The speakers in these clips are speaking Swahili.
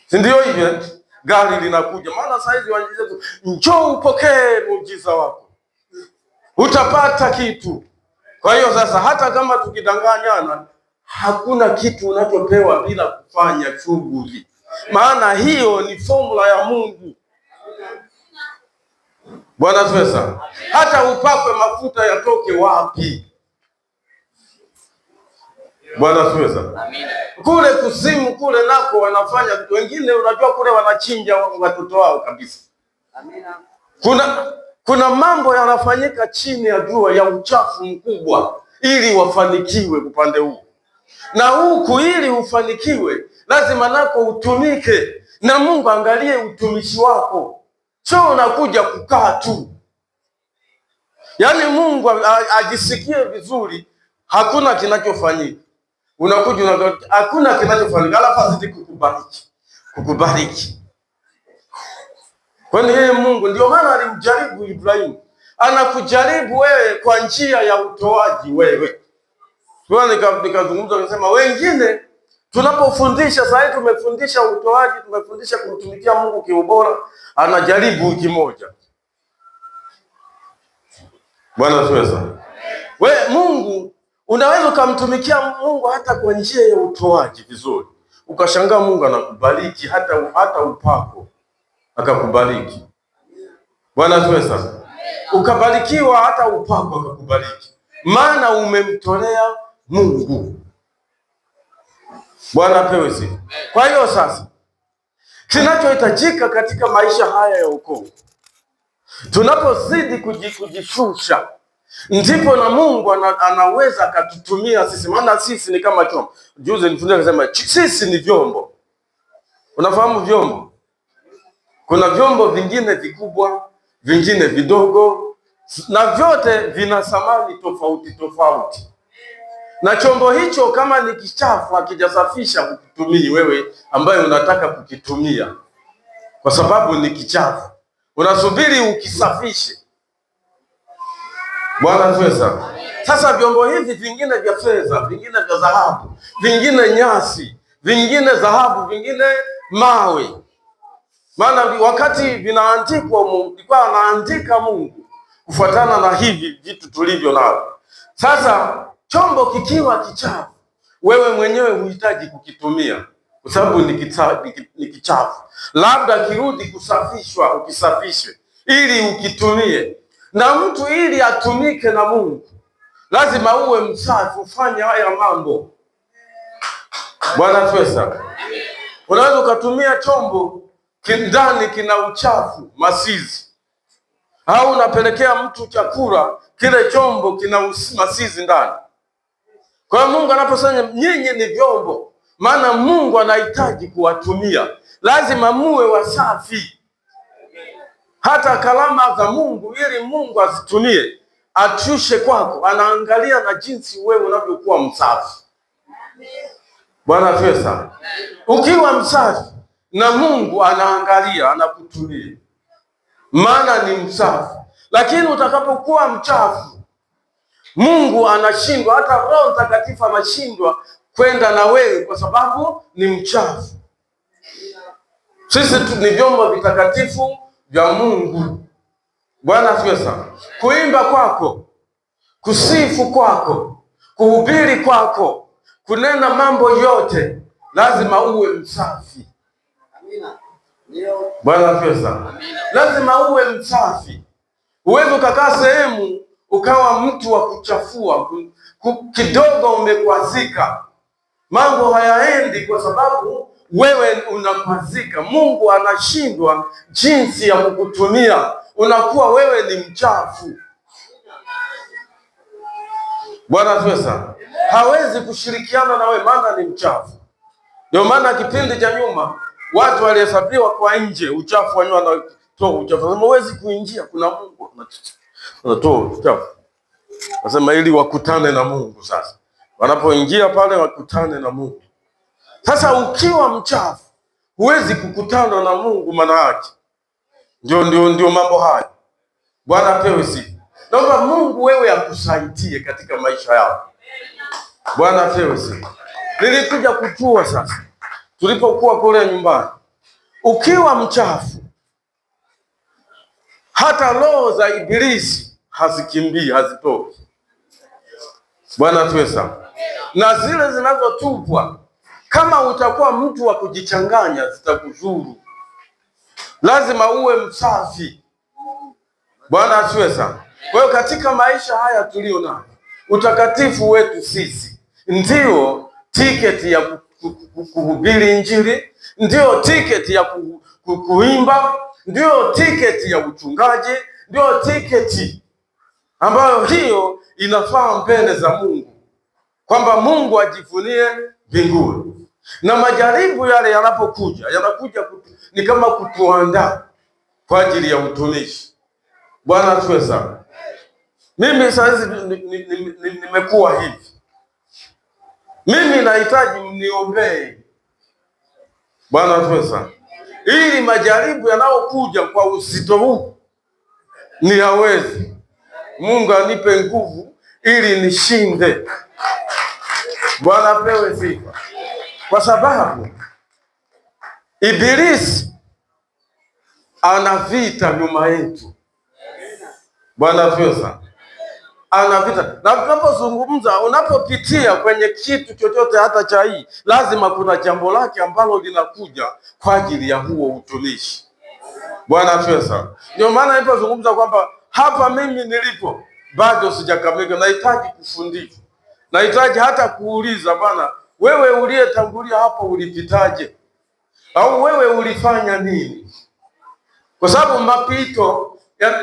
si ndio hivyo? Gari linakuja, maana saizi wanjiza tu, njoo upokee muujiza wako, utapata kitu. Kwa hiyo sasa, hata kama tukidanganyana, hakuna kitu unachopewa bila kufanya shughuli, maana hiyo ni formula ya Mungu. Bwana tuweza, hata upakwe mafuta yatoke wapi? Bwana tuweza. Kule kuzimu kule nako wanafanya wengine, unajua kule wanachinja watoto wao kabisa. Amina. Kuna mambo yanafanyika chini ya jua ya uchafu mkubwa ili wafanikiwe upande huu na huku. Ili ufanikiwe lazima nako utumike, na Mungu angalie utumishi wako, sio unakuja kukaa tu. Yaani Mungu ajisikie vizuri, hakuna kinachofanyika. Unakuja hakuna kinachofanyika, alafu azidi kukubariki. Kwani yeye Mungu, ndio maana alimjaribu Ibrahimu. Anakujaribu wewe kwa njia ya utoaji wewe. Nikazungumza nikasema, wengine tunapofundisha sasa, tumefundisha utoaji, tumefundisha kumtumikia Mungu kiubora, anajaribu wiki moja. Bwana tuweza. Mungu unaweza ukamtumikia Mungu hata kwa njia ya utoaji vizuri, ukashangaa Mungu anakubariki hata upako akakubariki. Bwana tuweza. Ukabarikiwa hata upako akakubariki, maana umemtolea Mungu. Bwana apewe sifa. Kwa hiyo sasa, kinachohitajika katika maisha haya ya wokovu, tunapozidi kujishusha, ndipo na Mungu anaweza akatutumia sisi, maana sisi ni kama chombo. Juzi nilifundisha kusema sisi ni vyombo. Unafahamu vyombo? Kuna vyombo vingine vikubwa, vingine vidogo, na vyote vina thamani tofauti tofauti. Na chombo hicho kama ni kichafu, hakijasafisha kukutumia wewe ambaye unataka kukitumia, kwa sababu ni kichafu, unasubiri ukisafishe. Bwana tuweza. Sasa vyombo hivi vingine vya fedha, vingine vya dhahabu, vingine nyasi, vingine dhahabu, vingine mawe. Maana wakati vinaandikwa, ilikuwa anaandika Mungu kufuatana na hivi vitu tulivyo navyo. Sasa chombo kikiwa kichafu, wewe mwenyewe huhitaji kukitumia kwa sababu ni kichafu. Labda kirudi kusafishwa, ukisafishwe ili ukitumie. Na mtu ili atumike na Mungu lazima uwe msafi, ufanye haya mambo. Bwana tuweza. Unaweza ukatumia chombo ndani kina uchafu, masizi, au unapelekea mtu chakula, kile chombo kina masizi ndani. Kwa hiyo Mungu anaposema nyinyi ni vyombo, maana Mungu anahitaji kuwatumia, lazima muwe wasafi. Hata kalama za Mungu, ili Mungu azitumie, atushe kwako, anaangalia na jinsi wewe unavyokuwa msafi. Bwana tuweza. Ukiwa msafi na Mungu anaangalia, anakutumia, maana ni msafi. Lakini utakapokuwa mchafu, Mungu anashindwa, hata Roho Mtakatifu anashindwa kwenda na wewe kwa sababu ni mchafu. Sisi ni vyombo vitakatifu vya Mungu. Bwana tuweza. Kuimba kwako, kusifu kwako, kuhubiri kwako, kunena mambo yote, lazima uwe msafi. Amina. Bwana tuweza. Lazima uwe msafi. Uweze ukakaa sehemu ukawa mtu wa kuchafua, kidogo umekwazika, mambo hayaendi kwa sababu wewe unakwazika. Mungu anashindwa jinsi ya kukutumia, unakuwa wewe ni mchafu. Bwana tuweza. Hawezi kushirikiana na wewe, maana ni mchafu. Ndio maana kipindi cha nyuma watu walihesabiwa kwa nje, uchafu wanywa na toa uchafu. Hawezi kuingia, kuna Mungu anatoa uchafu. Nasema ili wakutane na Mungu. Sasa wanapoingia pale wakutane na Mungu. Sasa ukiwa mchafu huwezi kukutana na Mungu, maana yake ndio mambo haya. Bwana apewe sifa. Naomba Mungu wewe akusaidie katika maisha yako. Bwana apewe sifa. Nilikuja kujua sasa, tulipokuwa kule nyumbani, Ukiwa mchafu, hata roho za ibilisi hazikimbii, hazitoki. Bwana tuwe sana. Na zile zinazotupwa, kama utakuwa mtu wa kujichanganya, zitakuzuru. Lazima uwe msafi. Bwana asiwe sana. Kwa hiyo katika maisha haya tulio nayo, utakatifu wetu sisi ndio tiketi ya kuhubiri Injili, ndio tiketi ya kuimba, ndio tiketi ya uchungaji, ndio tiketi ambayo hiyo inafaa mbele za Mungu, kwamba Mungu ajivunie mbinguni. Na majaribu yale yanapokuja, yanakuja ni kama kutuandaa kwa ajili ya utumishi. Bwana asifiwe sana. Mimi sasa nimekuwa hivi, mimi nahitaji mniombee. Bwana asifiwe sana, ili majaribu yanayokuja kwa uzito huu niyaweze. Mungu anipe nguvu ili nishinde. Bwana apewe sifa, kwa sababu ibilisi ana vita nyuma yetu. Bwana asifiwe sana. Ana vita. Na tunapozungumza, unapopitia kwenye kitu chochote hata cha hii, lazima kuna jambo lake ambalo linakuja kwa ajili ya huo utumishi. Bwana asifiwe sana. Ndio maana nilipozungumza kwamba hapa mimi nilipo bado sijakamilika, nahitaji kufundishwa. Nahitaji hata kuuliza, Bwana, wewe uliyetangulia hapo ulipitaje? Au wewe ulifanya nini? Kwa sababu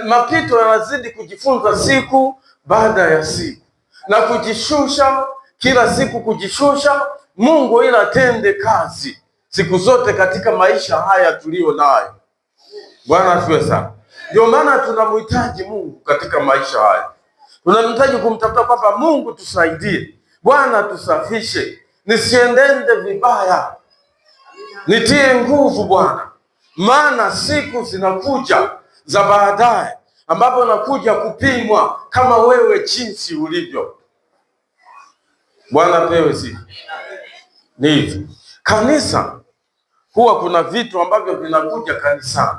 mapito yanazidi kujifunza siku baada ya siku, na kujishusha kila siku, kujishusha. Mungu ila tende kazi siku zote katika maisha haya tulio nayo. Bwana asifiwe sana. Ndio maana tunamhitaji Mungu katika maisha haya. Tunamhitaji kumtafuta kwamba Mungu tusaidie, Bwana tusafishe, nisiendende vibaya, nitie nguvu Bwana, maana siku zinakuja za baadaye ambapo nakuja kupimwa kama wewe jinsi ulivyo. Bwana pewe sifa. Ni hivi, kanisa huwa kuna vitu ambavyo vinakuja kanisani.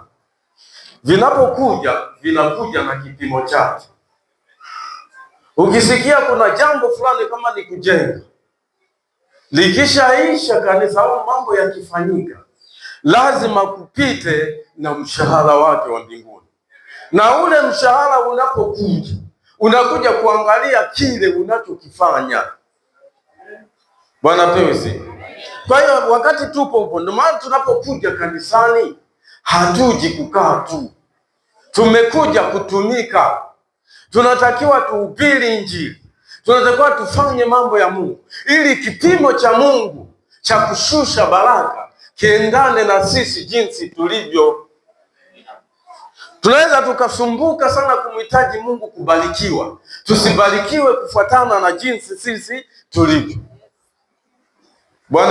Vinapokuja, vinakuja na kipimo chake. Ukisikia kuna jambo fulani kama ni kujenga, likishaisha kanisa au mambo yakifanyika, lazima kupite na mshahara wake wa mbinguni. Na ule mshahara unapokuja, unakuja kuangalia kile unachokifanya. Bwana pewe sifa. Kwa hiyo wakati tupo huko, ndio maana tunapokuja kanisani hatuji kukaa tu, tumekuja kutumika. Tunatakiwa tuhubiri Injili, tunatakiwa tufanye mambo ya Mungu, ili kipimo cha Mungu cha kushusha baraka kiendane na sisi jinsi tulivyo. Tunaweza tukasumbuka sana kumhitaji Mungu kubarikiwa, tusibarikiwe kufuatana na jinsi sisi tulivyo.